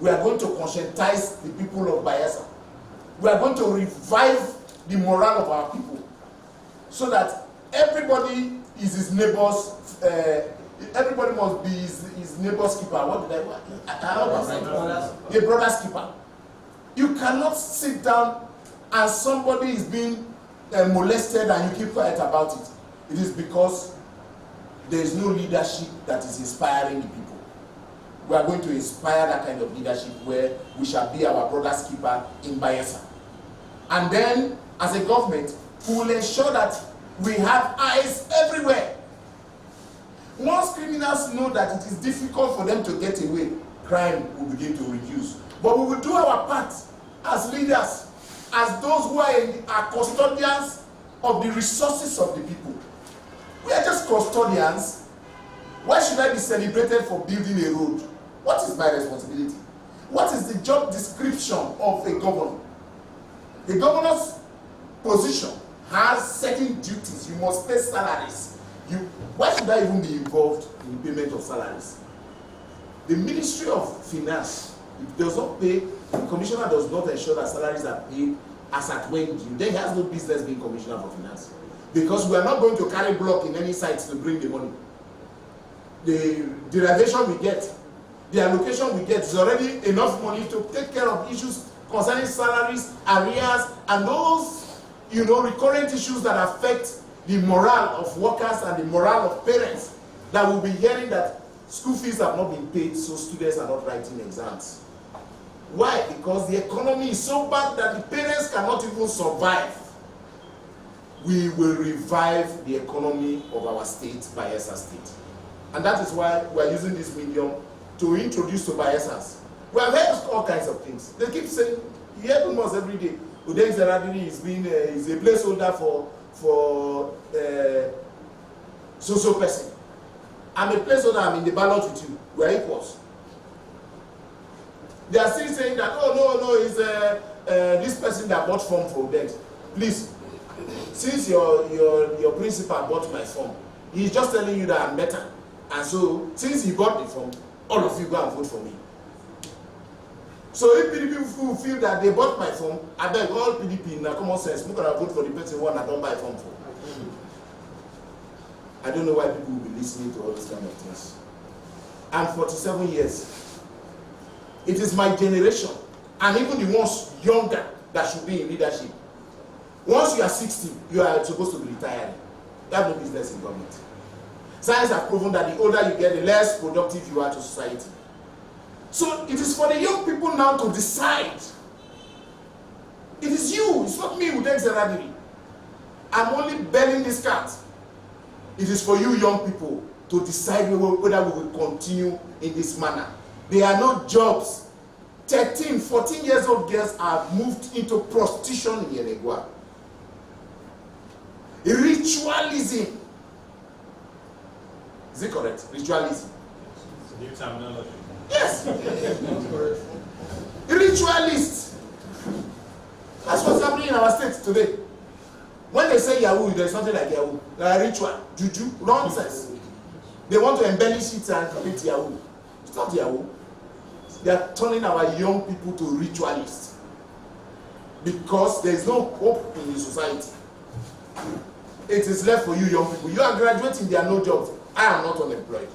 We are going to conscientize the people of Bayelsa. We are going to revive the morale of our people so that everybody is his neighbor's, everybody must be his neighbor's keeper. What did I a brother's keeper. You cannot sit down and somebody is being molested and you keep quiet about it. It is because there is no leadership that is inspiring the people. We are going to inspire that kind of leadership where we shall be our brother's keeper in Bayelsa. And then, as a government, we will ensure that we have eyes everywhere. Once criminals know that it is difficult for them to get away, crime will begin to reduce. But we will do our part as leaders, as those who are custodians of the resources of the people. We are just custodians. Why should I be celebrated for building a road? What is my responsibility? What is the job description of a governor? The governor's position has certain duties. You must pay salaries. Why should I even be involved in the payment of salaries? The Ministry of Finance, it does not pay, the commissioner does not ensure that salaries are paid as at when due. Then he has no business being commissioner for finance. Because we are not going to carry block in any sites to bring the money. The derivation we get, the allocation we get is already enough money to take care of issues concerning salaries, arrears, and those, recurrent issues that affect the morale of workers and the morale of parents that will be hearing that school fees have not been paid, so students are not writing exams. Why? Because the economy is so bad that the parents cannot even survive. We will revive the economy of our state, Bayelsa State. And that is why we are using this medium to introduce to Bayelsans. We have heard all kinds of things. They keep saying, you hear almost every day, Udengs Eradiri is a placeholder for so person. I'm a placeholder, I'm in the ballot with you. We are equals. They are still saying that, oh no, it's this person that bought form for Udengs. Please, since your principal bought my form, he's just telling you that I'm better. And so, since he bought the form, all of you go and vote for me. So if people feel that they bought my form, I beg all PDP in common sense, look at I vote for the person one I don't buy form for. I don't know why people will be listening to all these kind of things. I'm 47 years. It is my generation, and even the ones younger that should be in leadership. Once you are 60, you are supposed to be retiring. You have no business in government. Science has proven that the older you get, the less productive you are to society. So it is for the young people now to decide. It is you, it's not me who takes Eradiri. I'm only belling this cat. It is for you young people to decide whether we will continue in this manner. There are no jobs. 13, 14 years old girls are moved into prostitution in Yeregua. Ritualism. Is it correct? Ritualism. It's a new terminology. Yes. Ritualists. That's what's happening in our state today. When they say Yahoo, there's something like Yahoo. Ritual, juju, nonsense. They want to embellish it and call it Yahoo. It's not Yahoo. They are turning our young people to ritualists. Because there is no hope in the society. It is left for you young people. You are graduating, there are no jobs. I am not unemployed.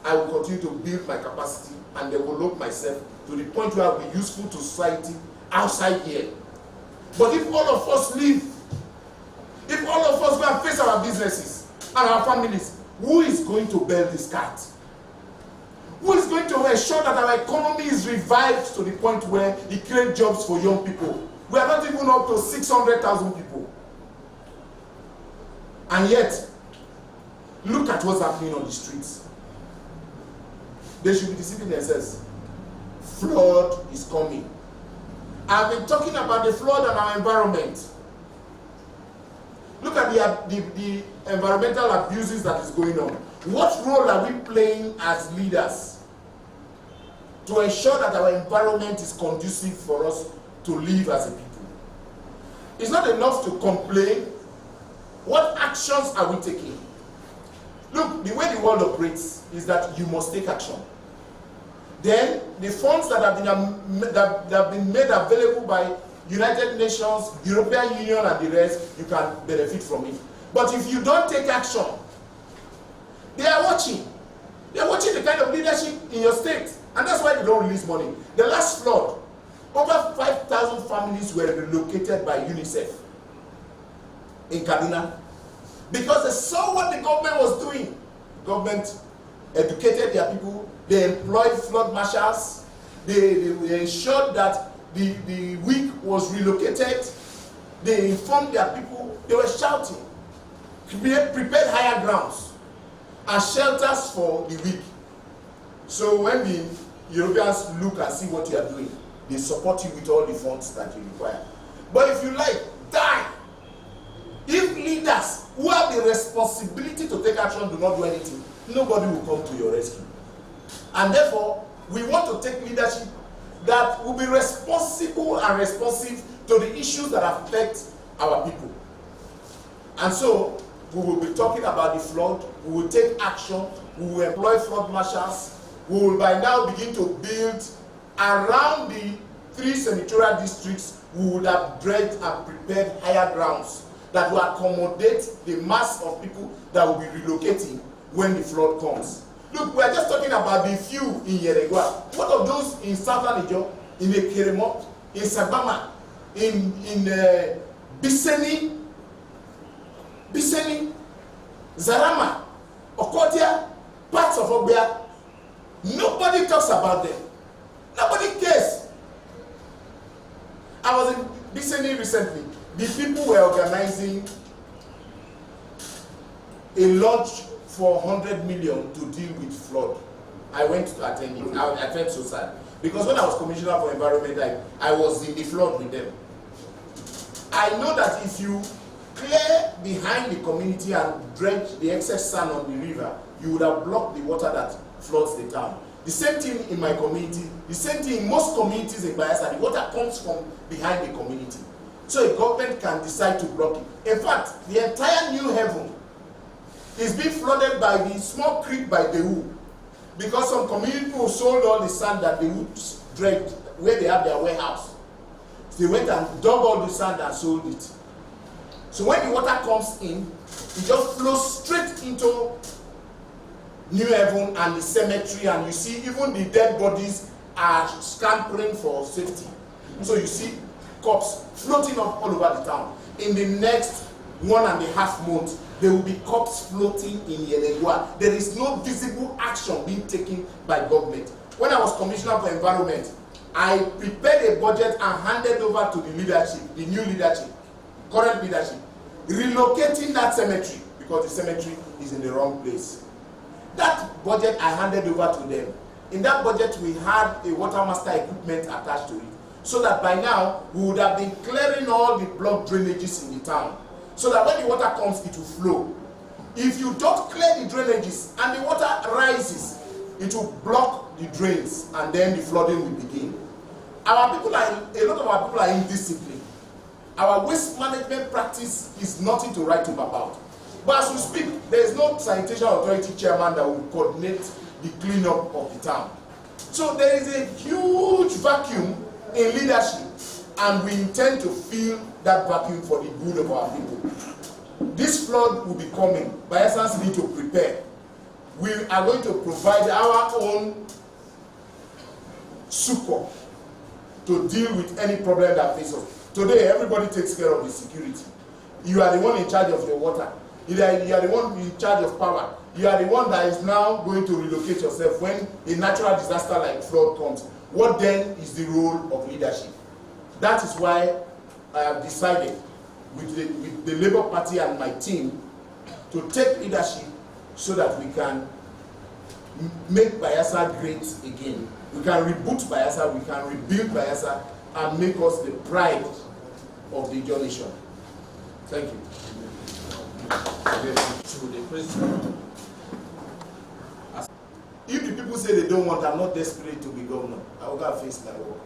I will continue to build my capacity and develop myself to the point where I will be useful to society outside here. But if all of us leave, if all of us go and face our businesses and our families, who is going to bear this cart? Who is going to ensure that our economy is revived to the point where it creates jobs for young people? We are not even up to 600,000 people. And yet, look at what's happening on the streets. They should be deceiving themselves. Flood is coming. I've been talking about the flood and our environment. Look at the environmental abuses that is going on. What role are we playing as leaders to ensure that our environment is conducive for us to live as a people? It's not enough to complain. What actions are we taking? Look, the way the world operates is that you must take action. Then the funds that have been made available by United Nations, European Union, and the rest, you can benefit from it. But if you don't take action, they are watching. They are watching the kind of leadership in your state, and that's why they don't release money. The last flood, over 5,000 families were relocated by UNICEF in Kaduna because they saw what the government was doing. Government educated their people. They employed flood marshals. They ensured that the weak was relocated. They informed their people. They were shouting. Prepared higher grounds and shelters for the weak. So when the Europeans look and see what you are doing, they support you with all the funds that you require. But if you like, die. If leaders who have the responsibility to take action do not do anything, nobody will come to your rescue. And therefore, we want to take leadership that will be responsible and responsive to the issues that affect our people. And so, we will be talking about the flood, we will take action, we will employ flood marshals, we will by now begin to build around the 3 senatorial districts. We would have dredged and prepared higher grounds that will accommodate the mass of people that will be relocating when the flood comes. Look, we are just talking about the few in Yeregua. What of those in Southern Ijo, in Ekeremo, in Sabama, in Biseni, Zarama, Okotia, parts of Obia? Nobody talks about them. Nobody cares. I was in Biseni recently. The people were organizing a launch for 100 million to deal with flood. I went to attend it. I felt so sad. Because when I was Commissioner for Environment, I was in the flood with them. I know that if you clear behind the community and dredge the excess sand on the river, you would have blocked the water that floods the town. The same thing in my community, the same thing in most communities in Bayelsa, the water comes from behind the community. So a government can decide to block it. In fact, the entire New Haven is being flooded by the small creek by Dewu, because some community people sold all the sand that they would dredge where they have their warehouse. So they went and dug all the sand and sold it. So when the water comes in, it just flows straight into New Haven and the cemetery, and you see even the dead bodies are scampering for safety. So you see corpses floating up all over the town. In the next 1.5 months, there will be corpses floating in Yeregua. There is no visible action being taken by government. When I was Commissioner for Environment, I prepared a budget and handed over to the leadership, the new leadership, current leadership, relocating that cemetery because the cemetery is in the wrong place. That budget I handed over to them. In that budget, we had a water master equipment attached to it, so that by now we would have been clearing all the block drainages in the town, so that when the water comes, it will flow. If you don't clear the drainages and the water rises, it will block the drains, and then the flooding will begin. A lot of our people are indisciplined. Our waste management practice is nothing to write home about. But as we speak, there is no sanitation authority chairman that will coordinate the cleanup of the town. So there is a huge vacuum in leadership, and we intend to fill that vacuum for the good of our people. This flood will be coming. Bayelsans need to prepare. We are going to provide our own succor to deal with any problem that faces us. Today, everybody takes care of the security. You are the one in charge of your water. You are the one in charge of power. You are the one that is now going to relocate yourself when a natural disaster like flood comes. What then is the role of leadership? That is why I have decided with the Labour Party and my team to take leadership so that we can make Bayelsa great again. We can reboot Bayelsa, we can rebuild Bayelsa, and make us the pride of the Ijaw nation. Thank you. If the people say they don't want, I'm not desperate to be governor. I will go and face my work.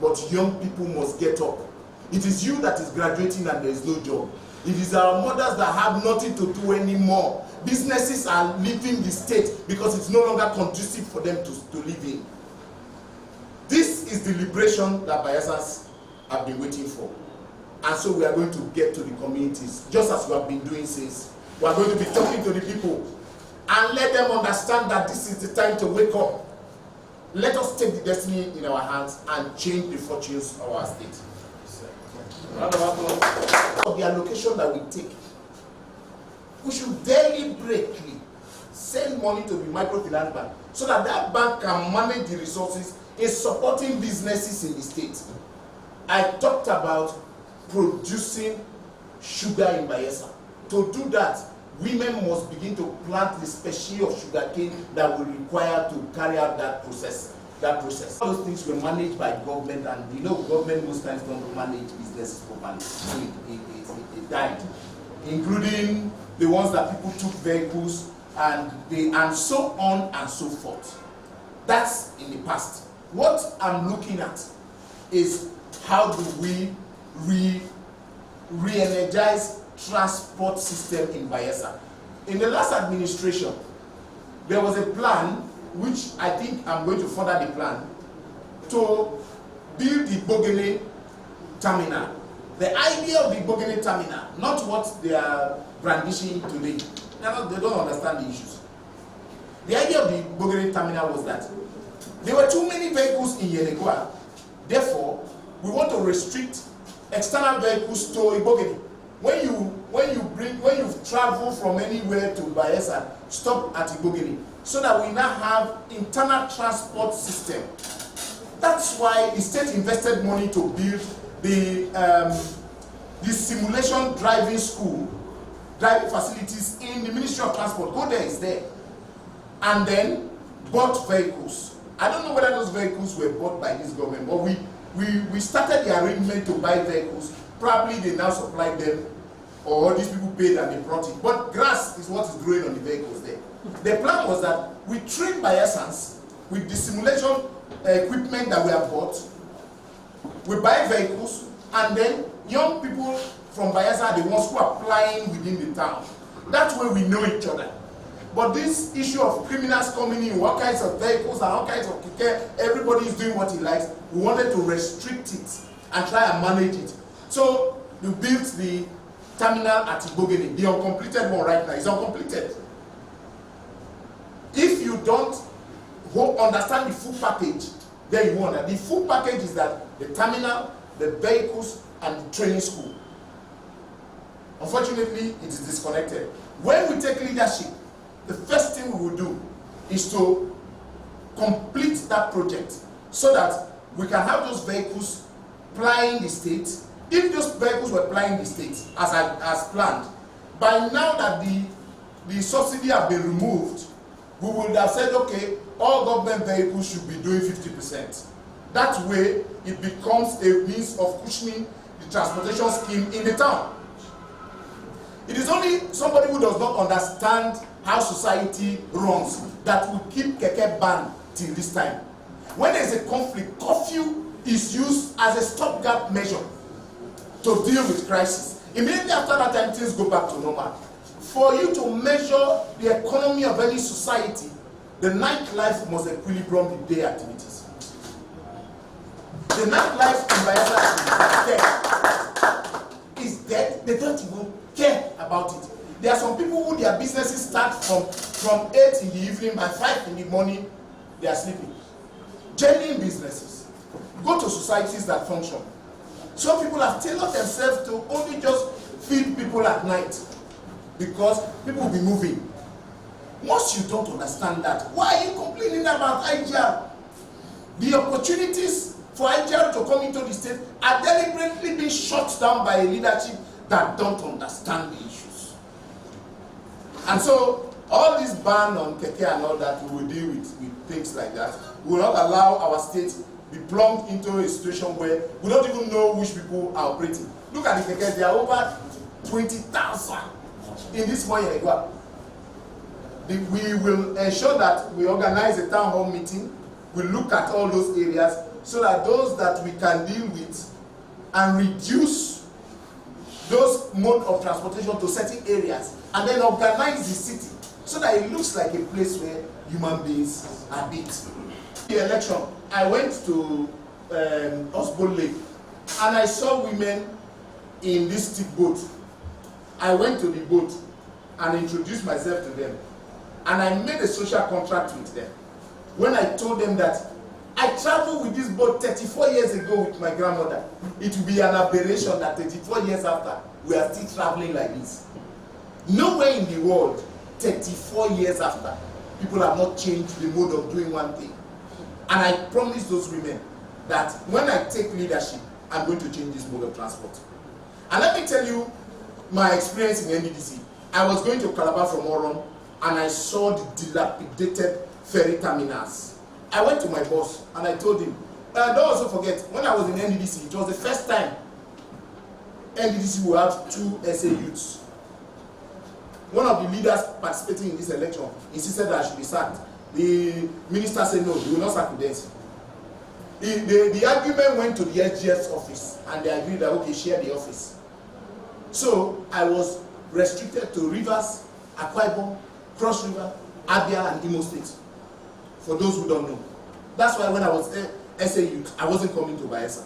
But young people must get up. It is you that is graduating and there is no job. It is our mothers that have nothing to do anymore. Businesses are leaving the state because it's no longer conducive for them to live in. This is the liberation that Bayelsans have been waiting for. And so we are going to get to the communities, just as we have been doing since. We are going to be talking to the people and let them understand that this is the time to wake up. Let us take the destiny in our hands and change the fortunes of our state. For the allocation that we take, we should deliberately send money to the microfinance bank so that that bank can manage the resources in supporting businesses in the state. I talked about producing sugar in Bayelsa. To do that, women must begin to plant the species of sugarcane that will require to carry out that process. All those things were managed by government, and you know, government most times don't manage businesses properly. It died, including the ones that people took vehicles and so on and so forth. That's in the past. What I'm looking at is how do we re-energize transport system in Bayelsa. In the last administration, there was a plan, which I think I'm going to further the plan, to build the Bogele terminal. The idea of the Bogele terminal, not what they are brandishing today. They don't understand the issues. The idea of the Bogele terminal was that there were too many vehicles in Yenegoa. Therefore, we want to restrict external vehicles to Ibogele. When you travel from anywhere to Bayelsa, stop at Ibogele, so that we now have internal transport system. That's why the state invested money to build the simulation driving school, driving facilities in the Ministry of Transport. Go there, is there. And then bought vehicles. I don't know whether those vehicles were bought by this government, but we started the arrangement to buy vehicles. Probably they now supply them, or these people paid and they brought it. But grass is what is growing on the vehicles there. The plan was that we train Bayelsans with the simulation equipment that we have bought. We buy vehicles, and then young people from Bayelsa are the ones who are flying within the town. That way we know each other. But this issue of criminals coming in, all kinds of vehicles and all kinds of kike, everybody is doing what he likes. We wanted to restrict it and try and manage it. So we built the terminal at Ibogele, the uncompleted one right now. It's uncompleted. If you don't understand the full package, then you wonder. The full package is that the terminal, the vehicles, and the training school. Unfortunately, it is disconnected. When we take leadership, the first thing we will do is to complete that project so that we can have those vehicles plying the state. If those vehicles were plying the state as planned, by now that the subsidy have been removed, we would have said, okay, all government vehicles should be doing 50%. That way, it becomes a means of cushioning the transportation scheme in the town. It is only somebody who does not understand how society runs that will keep keke banned till this time. When there is a conflict, curfew is used as a stopgap measure to deal with crisis. Immediately after that time, things go back to normal. For you to measure the economy of any society, the nightlife must equilibrium the day activities. The nightlife in Bayelsa is dead. They don't even care about it. There are some people who their businesses start from 8 in the evening, by 5 in the morning, they are sleeping. Genuine businesses. Go to societies that function. Some people have tailored themselves to only just feed people at night because people will be moving. Once you don't understand that, why are you complaining about IGR? The opportunities for IGR to come into the state are deliberately being shut down by a leadership that don't understand the issues. And so, all this ban on keke and all that, we will deal with things like that. We will not allow our state be plumbed into a situation where we don't even know which people are operating. Look at the keke, there are over 20,000 in this one year. We will ensure that we organize a town hall meeting. We look at all those areas so that those that we can deal with and reduce those mode of transportation to certain areas and then organize the city so that it looks like a place where human beings are built. The election, I went to Osborne Lake and I saw women in this stick boat. I went to the boat and introduced myself to them, and I made a social contract with them when I told them that I traveled with this boat 34 years ago with my grandmother. It will be an aberration that 34 years after we are still traveling like this. Nowhere in the world 34 years after people have not changed the mode of doing one thing. And I promised those women that when I take leadership, I'm going to change this mode of transport. And let me tell you my experience in NDDC. I was going to Calabar from Oron and I saw the dilapidated ferry terminals. I went to my boss and I told him, don't also forget, when I was in NDDC, it was the first time NDDC will have 2 SA youths. One of the leaders participating in this election insisted that I should be sacked. The minister said no, he will not sack Udengs. The argument went to the SGF's office and they agreed that okay, share the office. So I was restricted to Rivers, Akwa Ibom, Cross River, Abia and Imo State. For those who don't know. That's why when I was SA youth, I wasn't coming to Bayelsa.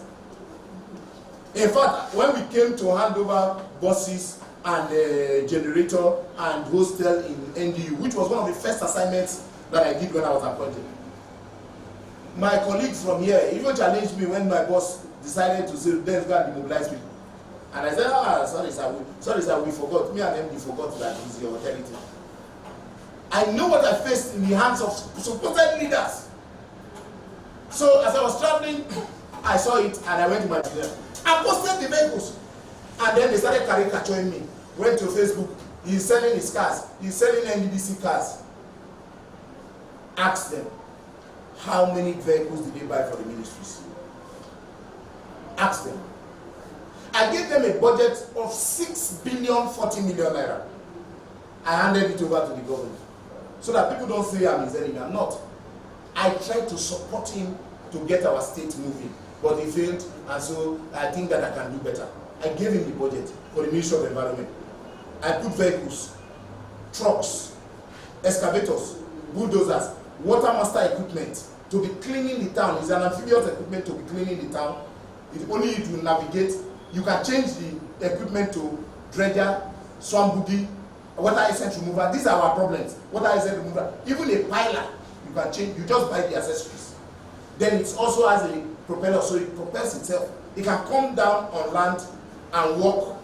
In fact, when we came to hand over buses and generator and hostel in NDU, which was one of the first assignments that I did when I was appointed, my colleagues from here even challenged me when my boss decided to say, let's go and demobilize people. And I said, sorry sir, we forgot. Me and MD forgot that it's your authority. I know what I faced in the hands of supposed leaders. So as I was traveling, I saw it and I went to my dealer. I posted the vehicles. And then they started caricaturing me. Went to Facebook. He's selling his cars. He's selling NDDC cars. Ask them, how many vehicles did they buy for the ministries? Ask them. I gave them a budget of 6 billion 40 million naira. I handed it over to the government. So that people don't say I'm his enemy. I'm not. I tried to support him to get our state moving. But he failed, and so I think that I can do better. I gave him the budget for the Ministry of Environment. I put vehicles, trucks, excavators, bulldozers, water master equipment to be cleaning the town. It's an amphibious equipment to be cleaning the town. It only it will navigate. You can change the equipment to dredger, swamp boogie, water essence remover. These are our problems. Water essence remover. Even a piler, you can change. You just buy the accessories. Then it also has a propeller, so it propels itself. It can come down on land and walk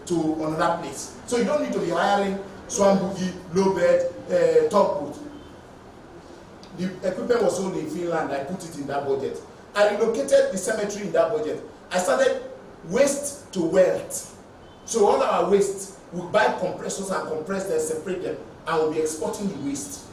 to another place. So you don't need to be hiring swamp boogie, low bed, tugboat. The equipment was sold in Finland. I put it in that budget. I relocated the cemetery in that budget. I started waste to wealth. So all our waste, we buy compressors and compress them, separate them, and we'll be exporting the waste.